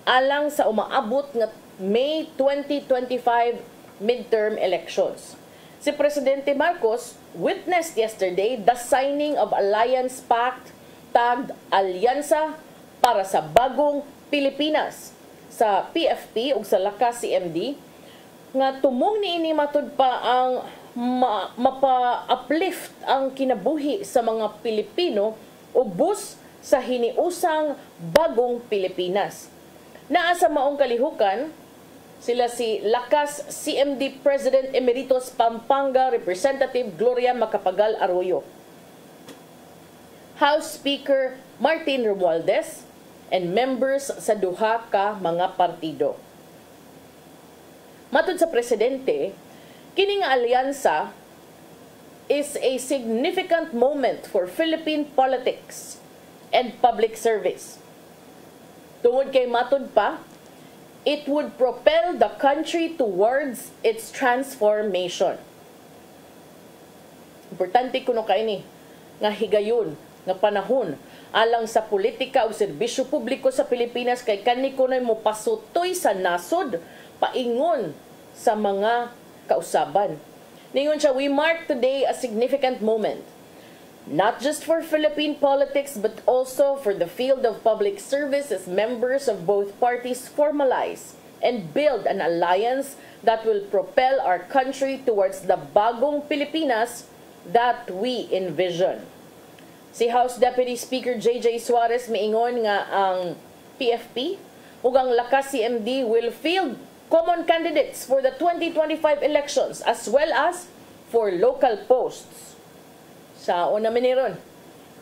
alang sa umaabot nga May 2025 midterm elections. Si Presidente Marcos witnessed yesterday the signing of Alliance Pact tagged Alyansa para sa Bagong Pilipinas sa PFP ug sa Lakas CMD nga tumong niini matud pa ang mapa-uplift ang kinabuhi sa mga Pilipino ubos sa hiniusang bagong Pilipinas. Naa sa maong kalihukan, sila si Lakas CMD President Emeritus Pampanga Representative Gloria Macapagal Arroyo, House Speaker Martin Romualdez, and members sa duha ka mga partido. Matod sa presidente, kining alyansa is a significant moment for Philippine politics and public service. Tungod kay matod pa, it would propel the country towards its transformation. Importante kuno kay ni nga higayon nga panahon alang sa politika o serbisyo publiko sa Pilipinas kay kani kunoy mo pasutoy sa nasod paingon sa mga kausaban. Ningon siya, we mark today a significant moment, not just for Philippine politics but also for the field of public service as members of both parties formalize and build an alliance that will propel our country towards the bagong Pilipinas that we envision. Si House Deputy Speaker J.J. Suarez miingon nga ang PFP ug ang Lakas CMD will field common candidates for the 2025 elections as well as for local posts. Sa una miniron,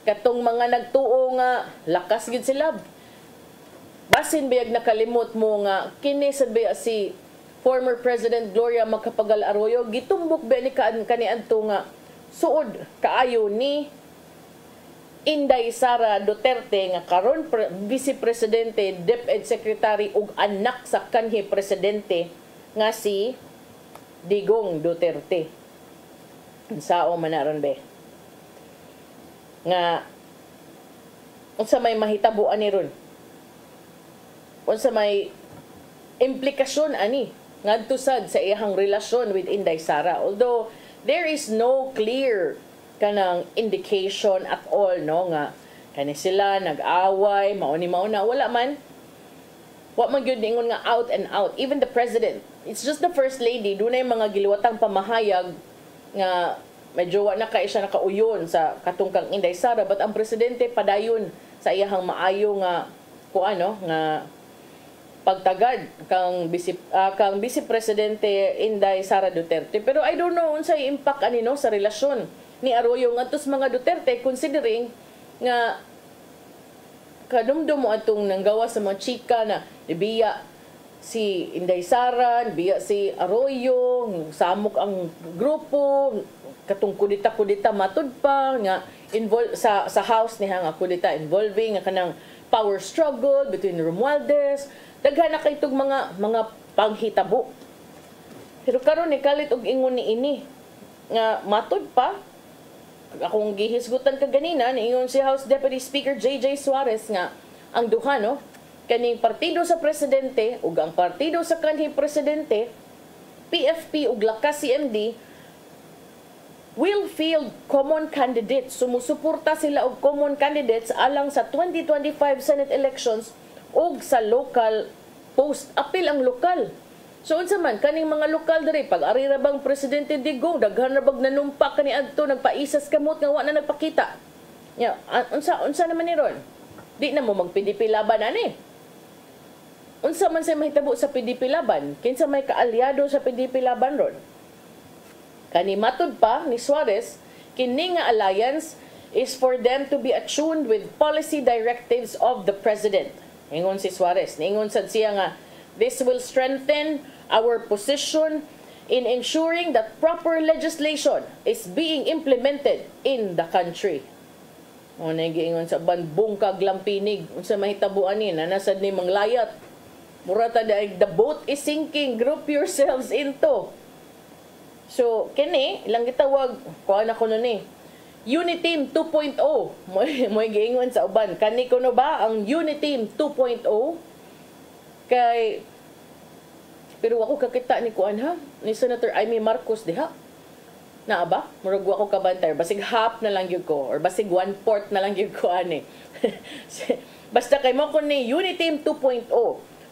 katong mga nagtuo nga lakas gid sila. Basin biyag nakalimot mo nga kini sad ba si former President Gloria Macapagal Arroyo gitumbok ba ni kaniadto nga suod kaayo ni Inday Sara Duterte nga karon Vice Presidente, DepEd Secretary ug anak sa kanhi presidente nga si Digong Duterte. Sao man naron be? Nga unsa may mahitabuan ni ron? Unsa may implikasyon ani ngadto sad sa iyang relasyon with Inday Sara? Although there is no clear kanang indication at all no nga kani sila nag-away mao na wala man gyud ingon nga out and out. Even the president, it's just the first lady dunay mga giliwatang pamahayag nga medyo wa na kay siya nakauyon sa katungkang Inday Sara, but ang presidente padayon sa iyahang maayo nga kuano nga pagtagad kang Vice Presidente Inday Sara Duterte. Pero I don't know unsay impact ani no sa relasyon ni Arroyo ngadto sa mga Duterte, considering nga kadumdum mo atong nanggawa sa mga chika na nibiya si Inday Sara, nibiya si Arroyo, samok ang grupo, katong kudita-kudita matud pa nga sa house niya nga kudita involving nga kanang power struggle between Romualdez, daghan na kay tug mga panghitabo. Pero karon ni kalit og ingon ni ini nga matud pa akong gihisgutan kaganina niingon si House Deputy Speaker J.J. Suarez nga ang duha no kaning partido sa presidente ug ang partido sa kanhi presidente PFP ug Lakas CMD will field common candidates. Sumusuporta sila og common candidates alang sa 2025 Senate elections ug sa local post. Apil ang lokal. So unsa man kaning mga lokal diri pag ari ra bang Presidente Digong daghan ra bag nanumpa kani adto nagpaisas kamot nga wa na nagpakita. Ya, unsa naman ni ron? Di na mo mag PDP laban ani. Unsa man say mahitabo sa PDP laban? Kinsa may kaalyado sa PDP laban ron? Kani matud pa ni Suarez, kini nga alliance is for them to be attuned with policy directives of the president. Ingon si Suarez, ningon sad siya nga this will strengthen our position in ensuring that proper legislation is being implemented in the country. O nagiingon sa banbong kaglampinig, unsa mahitabuan ni nanasad ni manglayat. Murata daig the boat is sinking, group yourselves into. So kini ilang gitawag kuan ako ni Uniteam 2.0. Moy giingon sa uban kani kuno ba ang Uniteam 2.0 kay pero ako kakita ni kuan ha ni Senator Amy Marcos diha na ba murag ako kabantay basig half na lang gyud ko or basig 1/4 na lang gyud ko ani basta kay mo kun ni Uniteam 2.0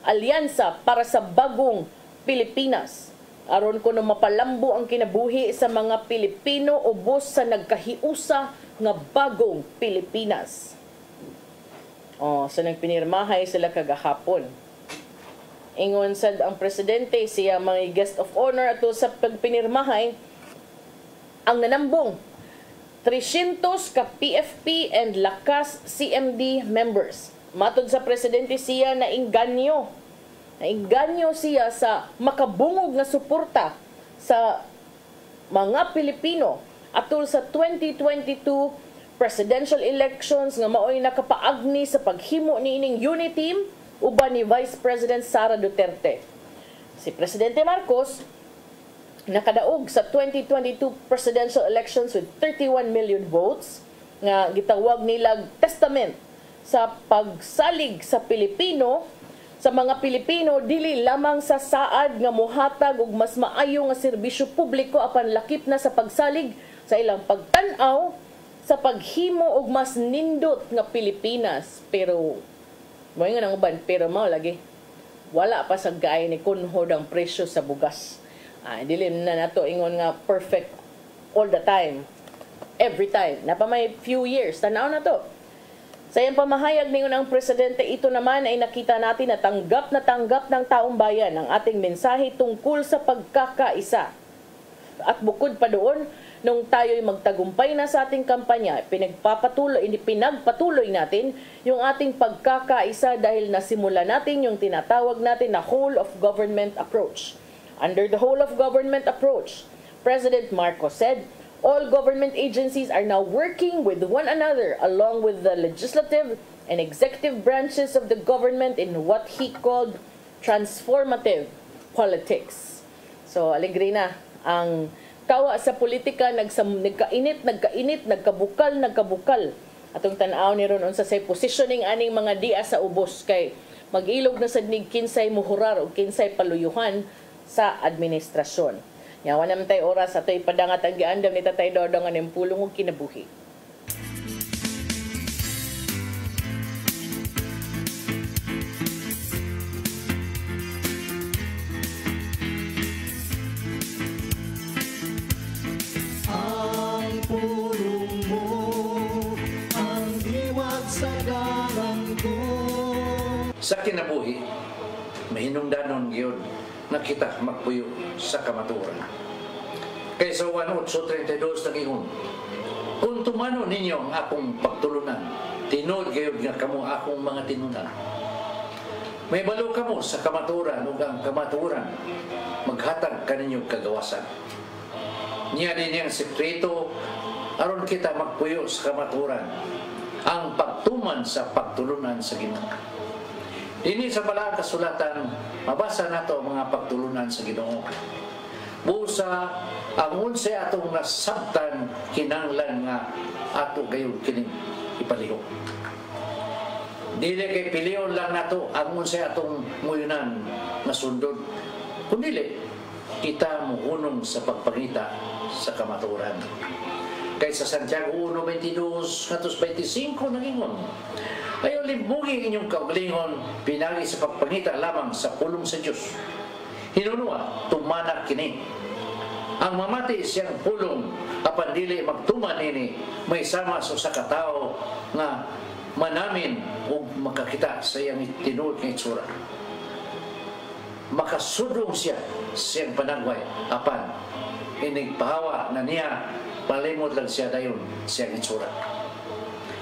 alyansa para sa bagong Pilipinas aron kuno mapalambo ang kinabuhi sa mga Pilipino ubos sa nagkahiusa nga bagong Pilipinas. So nagpinirmahay sila kagahapon. Ingon sad ang presidente siya mga guest of honor ato sa pagpinirmahay ang nanambong 300 ka PFP and Lakas CMD members. Matod sa presidente siya nainganyo siya sa makabungog na suporta sa mga Pilipino atol sa 2022 presidential elections nga mao'y nakapaagni sa paghimo niining unity team uban ni Vice President Sara Duterte. Si Presidente Marcos nakadaog sa 2022 presidential elections with 31 million votes nga gitawag nilang testament sa pagsalig sa Pilipino sa mga Pilipino dili lamang sa saad nga mohatag og mas maayo nga serbisyo publiko apan lakip na sa pagsalig sa ilang pagtan-aw sa paghimo og mas nindot nga Pilipinas. Pero mo nga nang uban pero mao lagi wala pa sa gaay ni kunhod ang presyo sa bugas. Dili na nato ingon nga perfect all the time, every time. Napa may few years tanaw na to. Sa iyang pamahayag ningon ang presidente, ito naman ay nakita natin na tanggap ng taong bayan ang ating mensahe tungkol sa pagkakaisa. At bukod pa doon, nung tayo'y magtagumpay na sa ating kampanya, pinagpatuloy natin yung ating pagkakaisa dahil nasimula natin yung tinatawag natin na whole of government approach. Under the whole of government approach, President Marcos said, all government agencies are now working with one another along with the legislative and executive branches of the government in what he called transformative politics. So, aligre na ang kawa sa politika, nagkainit, nagkabukal. Atong tanaw ni ron unsa say positioning aning mga diya sa ubos kay mag-ilog na sad nig kinsay muhurar o kinsay paluyuhan sa administrasyon. Yawan naman tayo oras at ito'y padangat ang giandam ni Tatay Dodong ang pulong og kinabuhi. Ang pulong mo, ang diwat sa dalang ko. Sa kinabuhi, mahinungdanon gyud nakita magpuyo sa kamaturan. Kay sa 1832 nagingon, kung tumano ninyo ang akong pagtulunan, tinod gayud nga kamo akong mga tinunan. May balo kamo sa kamaturan ug ang kamaturan maghatag kaninyo kagawasan. Niya din ang sekreto aron kita magpuyo sa kamaturan, ang pagtuman sa pagtulunan sa Ginoo. Dini sa balang kasulatan, mabasa nato ang mga pagtulunan sa Ginoo. Busa ang unsay atong nasabtan kinahanglan nga ato gayud kining ipalihok. Dili kay piliyon lang nato ang unsay atong muyunan nga sundod, kundi kita muhunong sa pagpangita sa kamaturan. Kay sa Santiago 1:22 ngadto 25 nagingon, ayaw limbugin inyong kaugalingon, pinagi sa pagpangita lamang sa pulong sa Diyos. Hinunua, tumanak kini. Ang mamati siyang pulong, apan dili magtuman ini, may sama sa katao nga manamin o makakita sa iyang tinuod ng itsura. Makasudong siya siyang panagway, apan inigpahawa na niya, palimod lang siya dayon siyang itsura.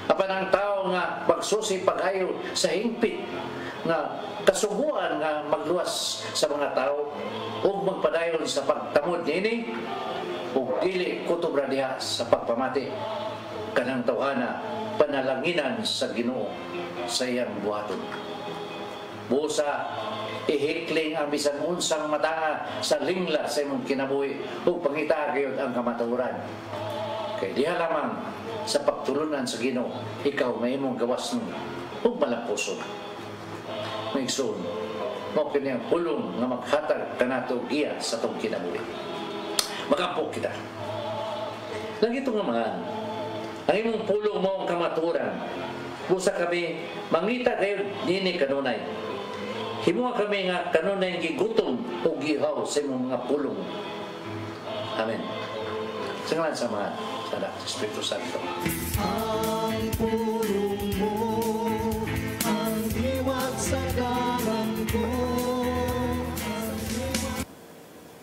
Apan ang tao nga magsusi pag-ayo sa hingpit nga kasuguan nga magluwas sa mga tao ug magpadayon sa pagtamod nini ug dili kutob ra diha sa pagpamati kanang tawhana panalanginan sa Ginoo sa iyang buhaton. Busa ihikling ang bisan unsang mata sa lingla sa imong kinabuhi ug pangita gayud ang kamatuoran. Kay diha lamang sa pagtulunan sa Ginoo, ikaw may imong gawas nun ug malampuson. Maigsoon, mo kini ang pulong nga maghatag kanato giya sa tong kinabuhi. Magampo kita. Lagi nga mga ang imong pulong mo ang kamaturan. Busa kami mangita kayo dini kanunay. Himo kami nga kanunay gigutom o gihaw sa imong mga pulong. Amen. Sa ngalan sa mga sada, sa Espiritu Santo. Ang pulong mo, ang diwat sa dalan ko.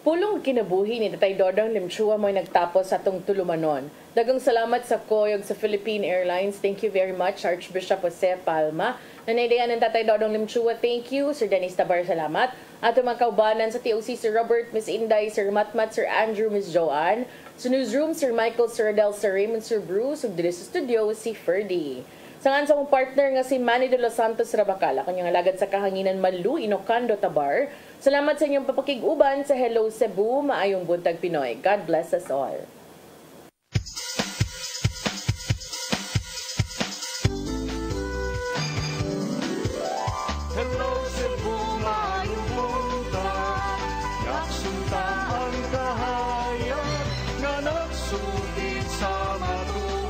Pulong kinabuhi ni Tatay Dodong Limchua mo'y nagtapos sa atong tulumanon. Dagang salamat sa koyog sa Philippine Airlines. Thank you very much, Archbishop Jose Palma. Nanaydayan ng Tatay Dodong Limchua, thank you. Sir Dennis Tabar, salamat. At mga kaubanan sa TOC, Sir Robert, Miss Inday, Sir Matmat, Sir Andrew, Miss Joanne. Sa newsroom, Sir Michael, Sir Adel, Sir Raymond, Sir Bruce. Ug dito sa studio, si Ferdy. Sangan sa akong partner nga si Manny de los Santos Rabacala, kanyang alagad sa kahanginan Malu, Inocando, Tabar. Salamat sa inyong papakig-uban sa Hello Cebu, maayong buntag Pinoy. God bless us all. Hello Cebu, maayong buntag. Nagsunta ang kahayag nga nagsulit sa matuloy.